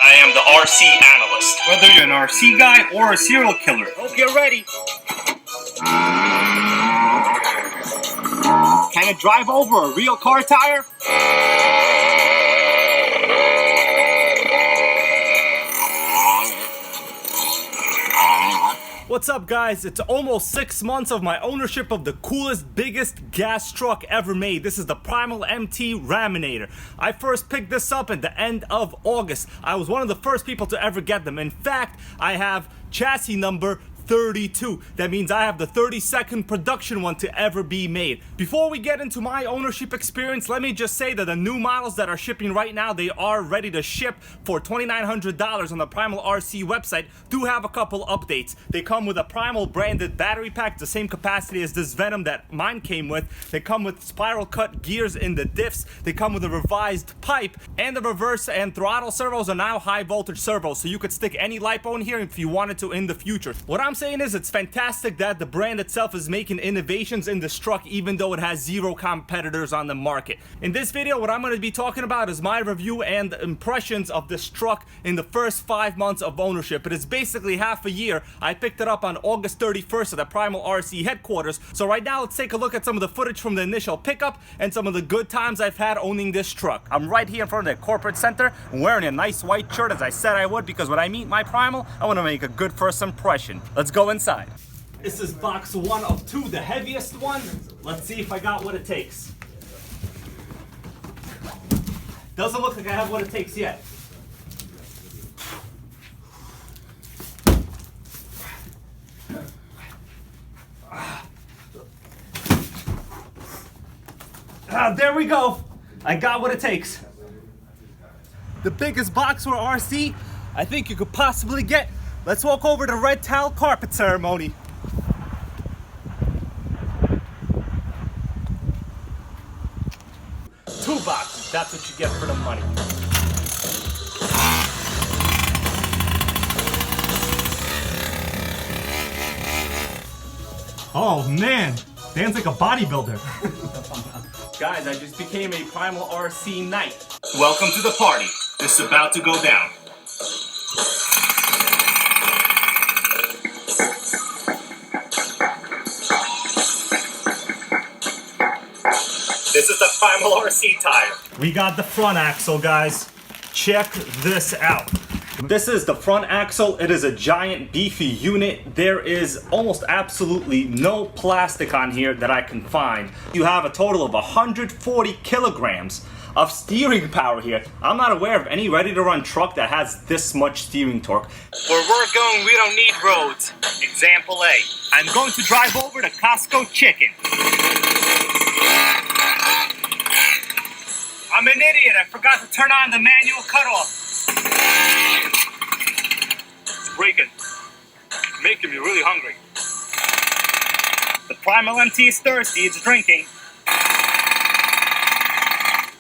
I am the RC analyst. Whether you're an RC guy or a serial killer. Hope you're ready. Can it drive over a real car tire? What's up, guys? It's almost 6 months of my ownership of the coolest, biggest gas truck ever made. This is the Primal MT Raminator. I first picked this up at the end of August. I was one of the first people to ever get them. In fact, I have chassis number 32. That means I have the 32nd production one to ever be made. Before we get into my ownership experience, let me just say that the new models that are shipping right now, they are ready to ship for $2,900 on the Primal RC website. Do have a couple updates. They come with a Primal branded battery pack, the same capacity as this Venom that mine came with. They come with spiral cut gears in the diffs. They come with a revised pipe, and the reverse and throttle servos are now high voltage servos, so you could stick any LiPo in here if you wanted to in the future. What I'm saying is it's fantastic that the brand itself is making innovations in this truck even though it has zero competitors on the market. In this video, what I'm going to be talking about is my review and impressions of this truck in the first 5 months of ownership. It is basically half a year. I picked it up on August 31st at the Primal RC headquarters. So right now, let's take a look at some of the footage from the initial pickup and some of the good times I've had owning this truck. I'm right here in front of the corporate center wearing a nice white shirt as I said I would, because when I meet my Primal, I want to make a good first impression. Let's go inside. This is box 1 of 2, the heaviest one. Let's see if I got what it takes. Doesn't look like I have what it takes yet. There we go. I got what it takes. The biggest box for RC I think you could possibly get. Let's walk over to red towel carpet ceremony. Two boxes, that's what you get for the money. Oh man, Dan's like a bodybuilder. Guys, I just became a Primal RC Knight. Welcome to the party. This is about to go down. This is the Primal RC tire. We got the front axle, guys. Check this out. This is the front axle. It is a giant beefy unit. There is almost absolutely no plastic on here that I can find. You have a total of 140 kilograms of steering power here. I'm not aware of any ready-to-run truck that has this much steering torque. Where we're going, we don't need roads. Example A. I'm going to drive over to Costco Chicken. I'm an idiot. I forgot to turn on the manual cutoff. It's breaking. Making me really hungry. The Primal MT is thirsty. It's drinking.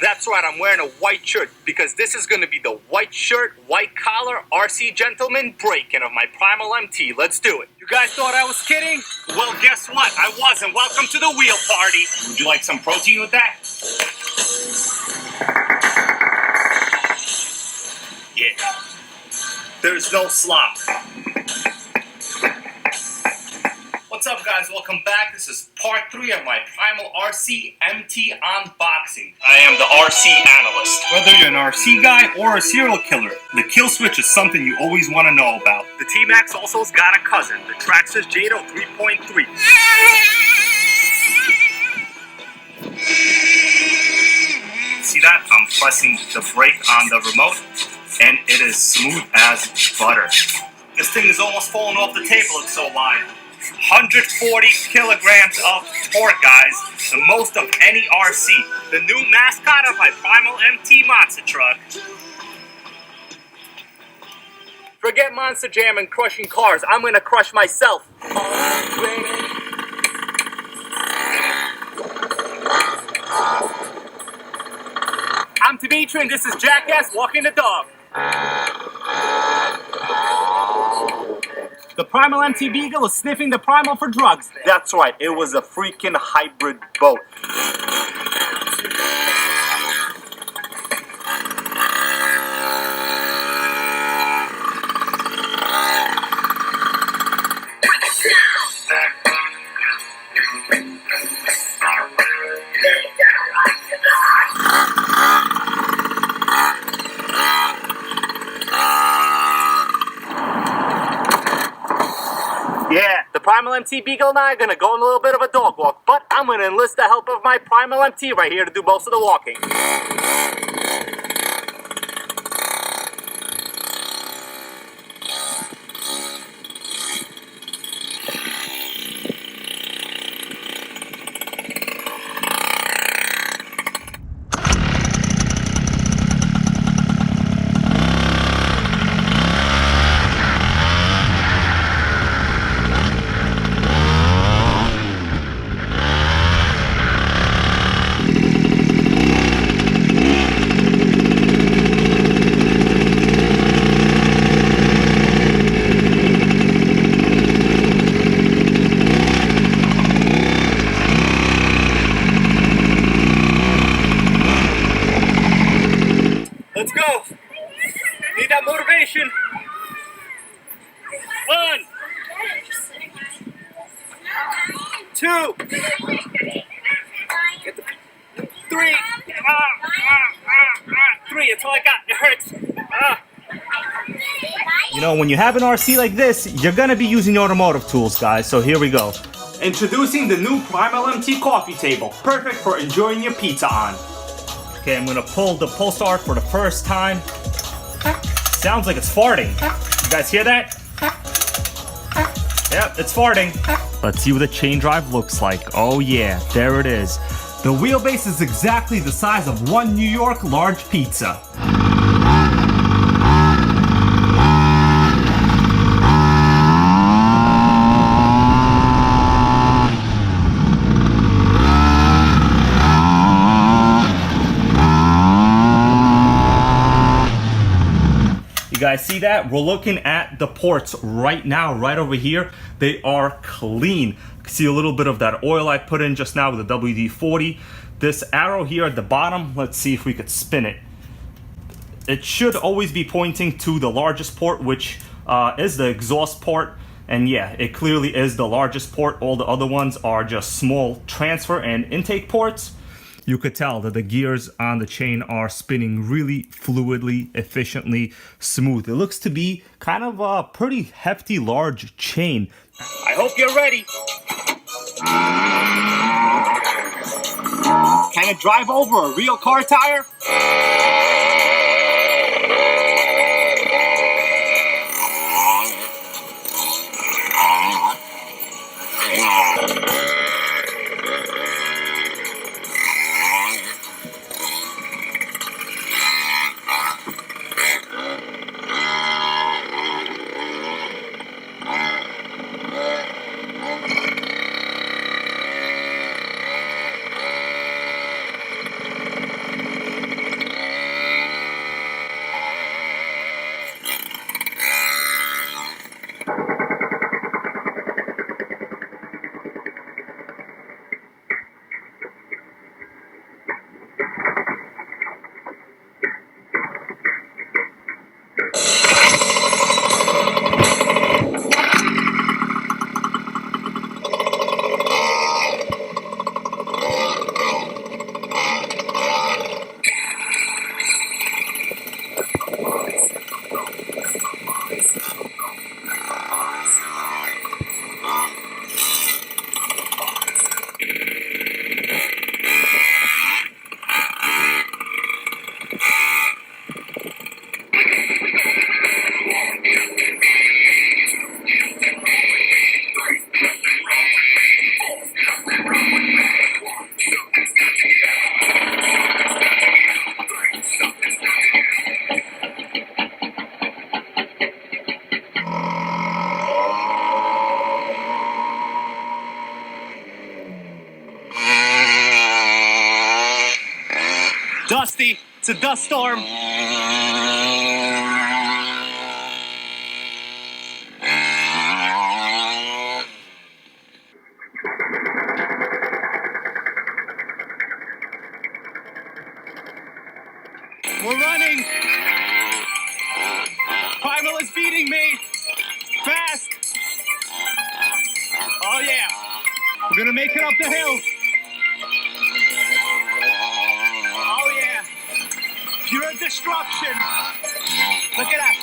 That's right. I'm wearing a white shirt because this is going to be the white shirt, white collar, RC gentleman break-in of my Primal MT. Let's do it. You guys thought I was kidding? Well, guess what? I wasn't. Welcome to the wheel party. Would you like some protein with that? Yeah. There's no slop. What's up, guys? Welcome back. This is part 3 of my Primal RC MT unboxing. I am the RC analyst. Whether you're an RC guy or a serial killer, the kill switch is something you always want to know about. The T-Max also's got a cousin, the Traxxas Jado 3.3. See that? I'm pressing the brake on the remote, and it is smooth as butter. This thing is almost falling off the table, it's so light. 140 kilograms of torque, guys. The most of any RC. The new mascot of my Primal MT monster truck. Forget Monster Jam and crushing cars. I'm gonna crush myself. I'm Dimitri, and this is Jackass Walking the Dog. The Primal MT Beagle is sniffing the Primal for drugs. That's right, it was a freaking hybrid boat. Yeah, the Primal MT Beagle and I are gonna go on a little bit of a dog walk, but I'm gonna enlist the help of my Primal MT right here to do most of the walking. Let's go. Need that motivation. 1, 2, 3. 3. That's all I got. It hurts. You know, when you have an RC like this, you're gonna be using automotive tools, guys. So here we go. Introducing the new Primal MT coffee table, perfect for enjoying your pizza on. Okay, I'm gonna pull the pull start for the first time. Sounds like it's farting. You guys hear that? Yep, it's farting. Let's see what the chain drive looks like. Oh yeah, there it is. The wheelbase is exactly the size of one New York large pizza. You guys see that? We're looking at the ports right now, right over here. They are clean. You can see a little bit of that oil I put in just now with the WD-40. This arrow here at the bottom, let's see if we could spin it. It should always be pointing to the largest port, which is the exhaust port. And yeah, it clearly is the largest port. All the other ones are just small transfer and intake ports. You could tell that the gears on the chain are spinning really fluidly, efficiently, smooth. It looks to be kind of a pretty hefty, large chain. I hope you're ready. Can it drive over a real car tire? Dusty, it's a dust storm. We're running. Primal is beating me. Fast. Oh yeah. We're gonna make it up the hill. Oh yeah. Pure destruction. Look at that.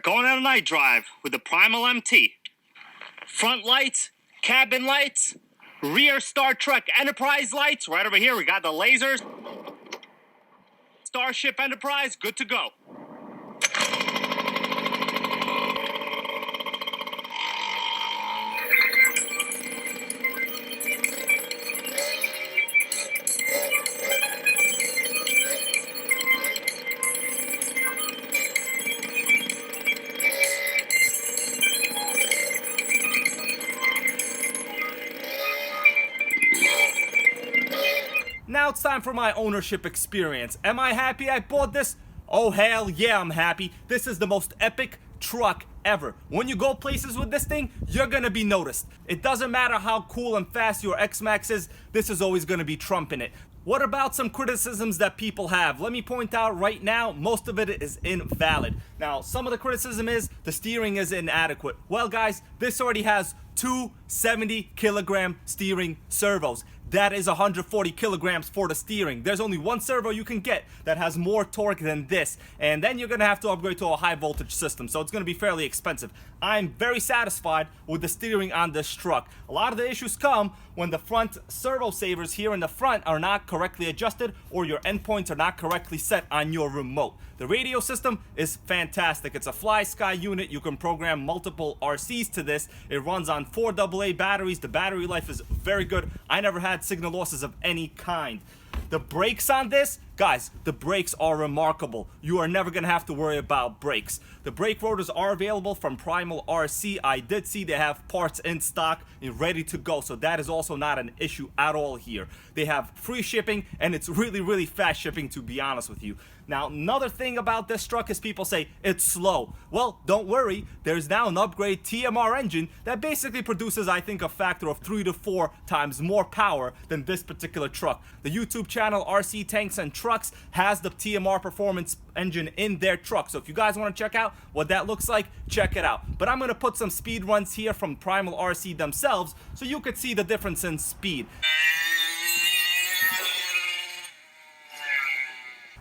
Going on a night drive with the Primal MT. Front lights, cabin lights, rear Star Trek Enterprise lights. Right over here, we got the lasers. Starship Enterprise, good to go. Now it's time for my ownership experience. Am I happy I bought this? Oh hell yeah, I'm happy. This is the most epic truck ever. When you go places with this thing, you're gonna be noticed. It doesn't matter how cool and fast your X-Max is, this is always gonna be trumping it. What about some criticisms that people have? Let me point out right now, most of it is invalid. Now, some of the criticism is the steering is inadequate. Well guys, this already has two 70-kilogram steering servos. That is 140 kilograms for the steering. There's only one servo you can get that has more torque than this, and then you're gonna have to upgrade to a high voltage system, so it's gonna be fairly expensive. I'm very satisfied with the steering on this truck. A lot of the issues come when the front servo savers here in the front are not correctly adjusted or your endpoints are not correctly set on your remote. The radio system is fantastic. It's a FlySky unit. You can program multiple RCs to this. It runs on 4 AA batteries. The battery life is very good. I never had signal losses of any kind. The brakes on this, guys, the brakes are remarkable. You are never gonna have to worry about brakes. The brake rotors are available from Primal RC. I did see they have parts in stock and ready to go, so that is also not an issue at all here. They have free shipping, and it's really fast shipping, to be honest with you. Now, another thing about this truck is people say it's slow. Well, don't worry, there's now an upgrade TMR engine that basically produces, I think, a factor of 3 to 4 times more power than this particular truck. The YouTube channel RC Tanks and Trucks has the TMR performance engine in their truck, so if you guys want to check out what that looks like, check it out. But I'm going to put some speed runs here from Primal RC themselves so you could see the difference in speed.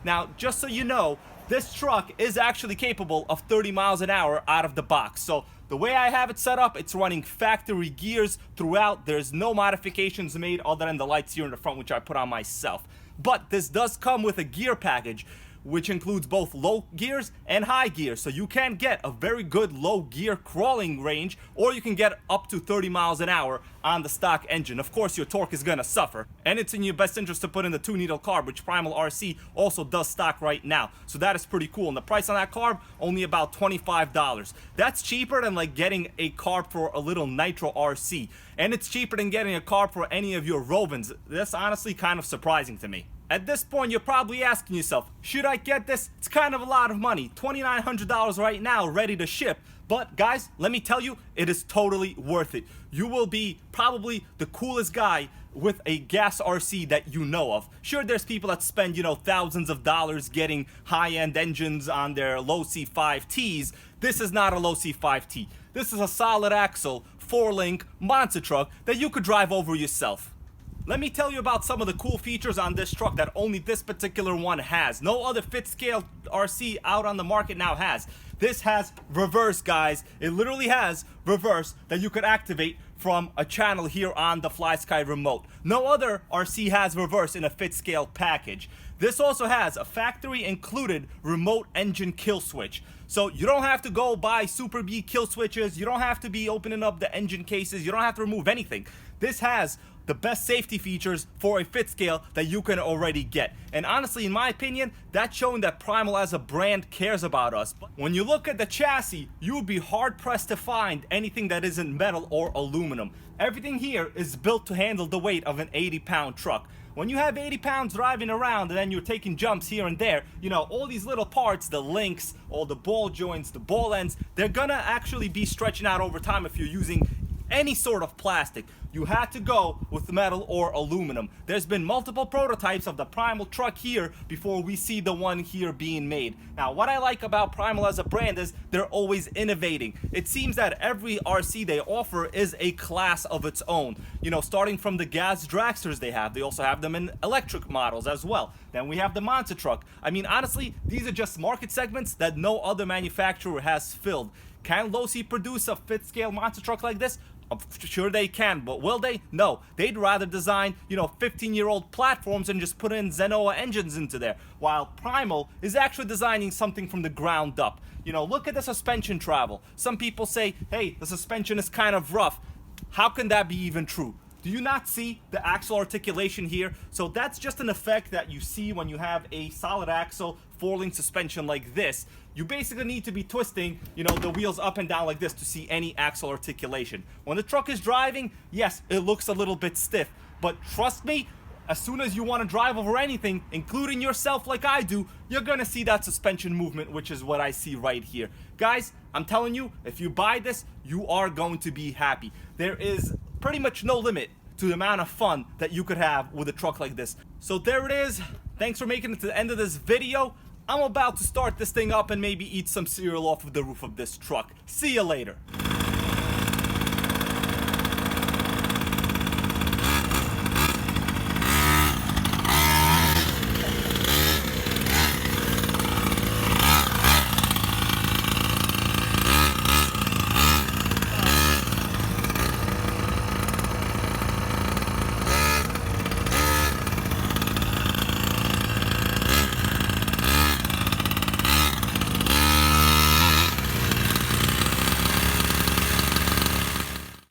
Now, just so you know, this truck is actually capable of 30 miles an hour out of the box. So the way I have it set up, it's running factory gears throughout. There's no modifications made other than the lights here in the front, which I put on myself. But this does come with a gear package, which includes both low gears and high gears. So you can get a very good low gear crawling range, or you can get up to 30 miles an hour on the stock engine. Of course, your torque is gonna suffer, and it's in your best interest to put in the 2-needle carb, which Primal RC also does stock right now. So that is pretty cool. And the price on that carb, only about $25. That's cheaper than like getting a carb for a little Nitro RC. And it's cheaper than getting a carb for any of your Rovens. That's honestly kind of surprising to me. At this point, you're probably asking yourself, should I get this? It's kind of a lot of money, $2,900 right now, ready to ship. But guys, let me tell you, it is totally worth it. You will be probably the coolest guy with a gas RC that you know of. Sure, there's people that spend, thousands of dollars getting high-end engines on their low C5Ts. This is not a low C5T. This is a solid axle, 4-link monster truck that you could drive over yourself. Let me tell you about some of the cool features on this truck that only this particular one has. No other fit-scale RC out on the market now has. This has reverse, guys. It literally has reverse that you could activate from a channel here on the FlySky remote. No other RC has reverse in a fit-scale package. This also has a factory-included remote engine kill switch. So you don't have to go buy Super B kill switches. You don't have to be opening up the engine cases. You don't have to remove anything. This has the best safety features for a fit scale that you can already get. And honestly, in my opinion, that's showing that Primal as a brand cares about us. But when you look at the chassis, you would be hard pressed to find anything that isn't metal or aluminum. Everything here is built to handle the weight of an 80-pound truck. When you have 80 pounds driving around and then you're taking jumps here and there, all these little parts, the links, all the ball joints, the ball ends, they're gonna actually be stretching out over time if you're using any sort of plastic. You had to go with metal or aluminum. There's been multiple prototypes of the Primal truck here before we see the one here being made. Now, what I like about Primal as a brand is they're always innovating. It seems that every RC they offer is a class of its own. Starting from the gas dragsters they have. They also have them in electric models as well. Then we have the monster truck. I mean, honestly, these are just market segments that no other manufacturer has filled. Can Losi produce a fit-scale monster truck like this? I'm sure they can, but will they? No. They'd rather design, 15-year-old platforms and just put in Zenoa engines into there, while Primal is actually designing something from the ground up. Look at the suspension travel. Some people say, hey, the suspension is kind of rough. How can that be even true? Do you not see the axle articulation here? So that's just an effect that you see when you have a solid axle 4-link suspension like this. You basically need to be twisting, the wheels up and down like this to see any axle articulation. When the truck is driving, yes, it looks a little bit stiff. But trust me, as soon as you want to drive over anything, including yourself like I do, you're gonna see that suspension movement, which is what I see right here. Guys, I'm telling you, if you buy this, you are going to be happy. There is pretty much no limit to the amount of fun that you could have with a truck like this. So there it is. Thanks for making it to the end of this video. I'm about to start this thing up and maybe eat some cereal off of the roof of this truck. See you later.